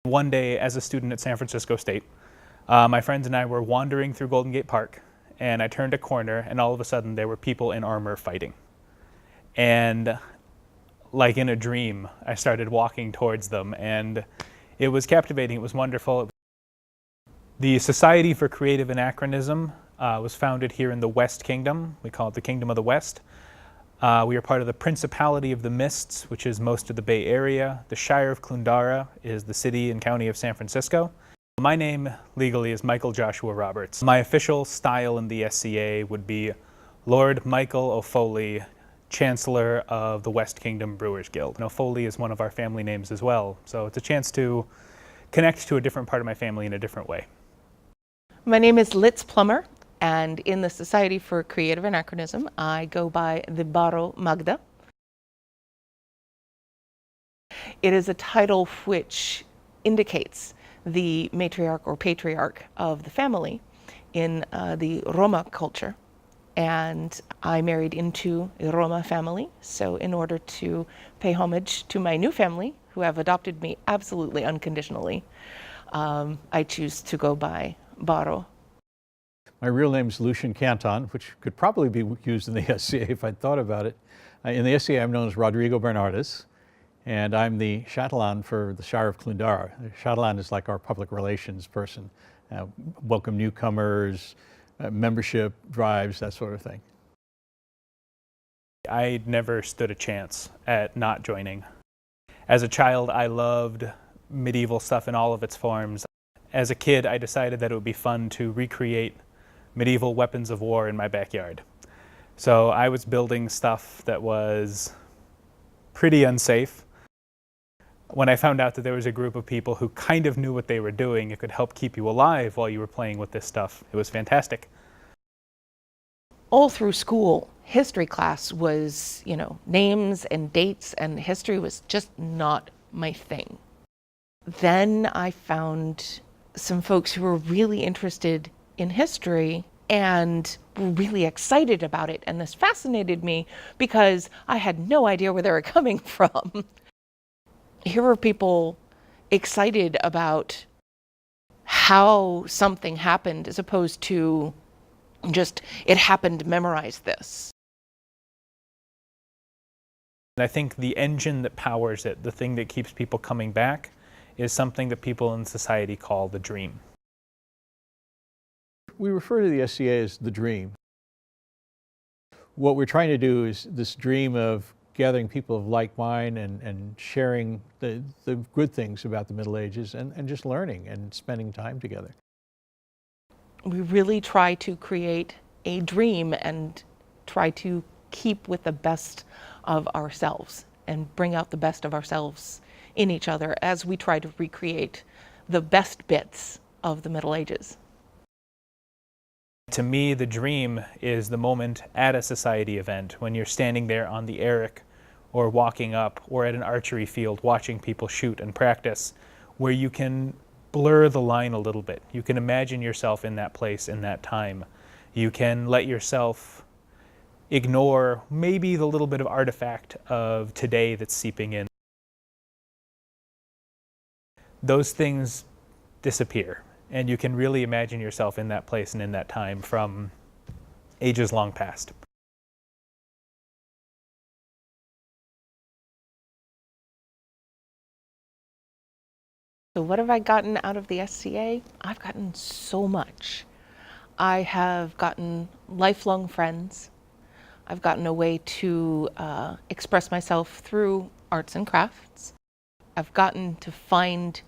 One day as a student at San Francisco State, my friends and I were wandering through Golden Gate Park, and I turned a corner and all of a sudden there were people in armor fighting. And like in a dream, I started walking towards them, and it was captivating, it was wonderful. The Society for Creative Anachronism was founded here in the West Kingdom. We call it the Kingdom of the West. We are part of the Principality of the Mists, which is most of the Bay Area. The Shire of Clundara is the city and county of San Francisco. My name legally is Michael Joshua Roberts. My official style in the SCA would be Lord Michael O'Foley, Chancellor of the West Kingdom Brewers Guild. And O'Foley is one of our family names as well, so it's a chance to connect to a different part of my family in a different way. My name is Litz Plummer, and in the Society for Creative Anachronism, I go by the Baro Magda. It is a title which indicates the matriarch or patriarch of the family in the Roma culture. And I married into a Roma family, so in order to pay homage to my new family, who have adopted me absolutely unconditionally, I choose to go by Baro. My real name is Lucian Canton, which could probably be used in the SCA if I'd thought about it. In the SCA, I'm known as Rodrigo Bernardes, and I'm the Chatelain for the Shire of Clundara. The Chatelain is like our public relations person. Welcome newcomers, membership drives, that sort of thing. I never stood a chance at not joining. As a child, I loved medieval stuff in all of its forms. As a kid, I decided that it would be fun to recreate medieval weapons of war in my backyard. So I was building stuff that was pretty unsafe. When I found out that there was a group of people who kind of knew what they were doing, it could help keep you alive while you were playing with this stuff. It was fantastic. All through school, history class was, names and dates, and history was just not my thing. Then I found some folks who were really interested in history and were really excited about it, and this fascinated me because I had no idea where they were coming from. Here were people excited about how something happened as opposed to just, it happened, memorize this. I think the engine that powers it, the thing that keeps people coming back, is something that people in society call the dream. We refer to the SCA as the dream. What we're trying to do is this dream of gathering people of like mind and sharing the good things about the Middle Ages and just learning and spending time together. We really try to create a dream and try to keep with the best of ourselves and bring out the best of ourselves in each other as we try to recreate the best bits of the Middle Ages. To me, the dream is the moment at a society event when you're standing there on the Eric or walking up or at an archery field watching people shoot and practice, where you can blur the line a little bit. You can imagine yourself in that place, in that time. You can let yourself ignore maybe the little bit of artifact of today that's seeping in. Those things disappear, and you can really imagine yourself in that place and in that time from ages long past. So what have I gotten out of the SCA? I've gotten so much. I have gotten lifelong friends. I've gotten a way to express myself through arts and crafts. I've gotten to find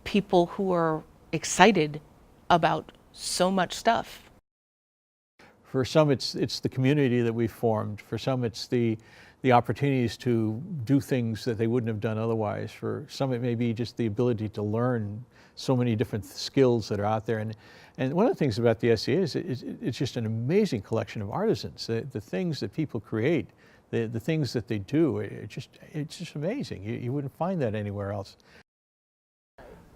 people who are excited about so much stuff. For some, it's the community that we've formed. For some, it's the opportunities to do things that they wouldn't have done otherwise. For some, it may be just the ability to learn so many different skills that are out there. And one of the things about the SCA is it's just an amazing collection of artisans. The things that people create, the things that they do, it's just amazing. You wouldn't find that anywhere else.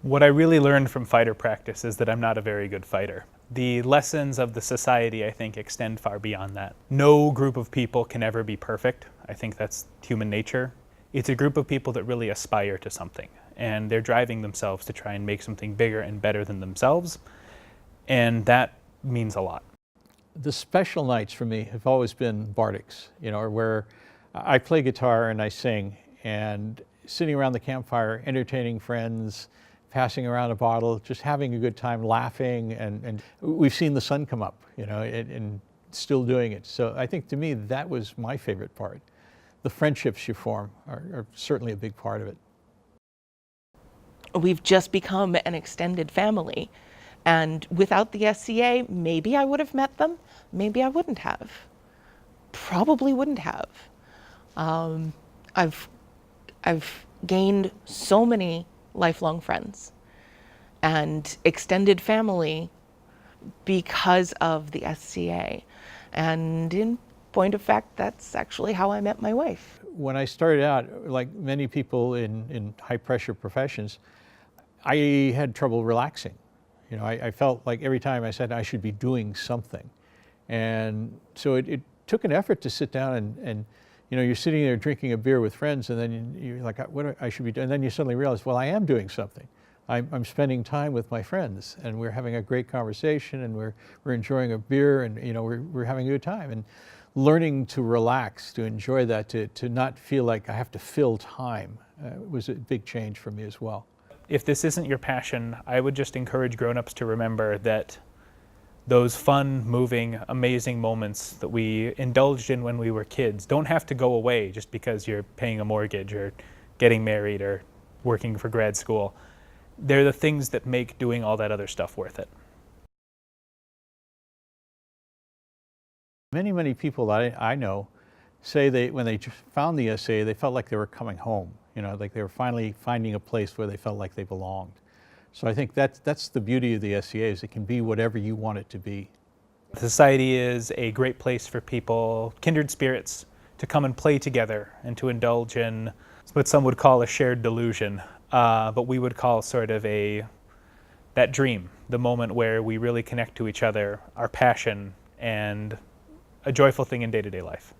What I really learned from fighter practice is that I'm not a very good fighter. The lessons of the society, I think, extend far beyond that. No group of people can ever be perfect. I think that's human nature. It's a group of people that really aspire to something. and they're driving themselves to try and make something bigger and better than themselves, and that means a lot. The special nights for me have always been Bardics, where I play guitar and I sing, and sitting around the campfire, entertaining friends, passing around a bottle, just having a good time, laughing, and we've seen the sun come up, and still doing it. So I think to me that was my favorite part. The friendships you form are certainly a big part of it. We've just become an extended family. And without the SCA, maybe I would have met them, maybe I wouldn't have. Probably wouldn't have. I've gained so many lifelong friends and extended family because of the SCA. And in point of fact, that's actually how I met my wife. When I started out, like many people in high pressure professions, I had trouble relaxing. I felt like every time I said I should be doing something. And so it took an effort to sit down and you're sitting there drinking a beer with friends, and then you're like, what I should be doing? And then you suddenly realize, well, I am doing something. I'm spending time with my friends, and we're having a great conversation, and we're enjoying a beer, and we're having a good time. And learning to relax, to enjoy that, to not feel like I have to fill time was a big change for me as well. If this isn't your passion, I would just encourage grown-ups to remember that those fun, moving, amazing moments that we indulged in when we were kids don't have to go away just because you're paying a mortgage or getting married or working for grad school. They're the things that make doing all that other stuff worth it. Many, many people that I know say when they found the SCA, they felt like they were coming home, like they were finally finding a place where they felt like they belonged. So I think that's the beauty of the SCA, is it can be whatever you want it to be. The Society is a great place for people, kindred spirits, to come and play together and to indulge in what some would call a shared delusion, but we would call sort of that dream, the moment where we really connect to each other, our passion, and a joyful thing in day-to-day life.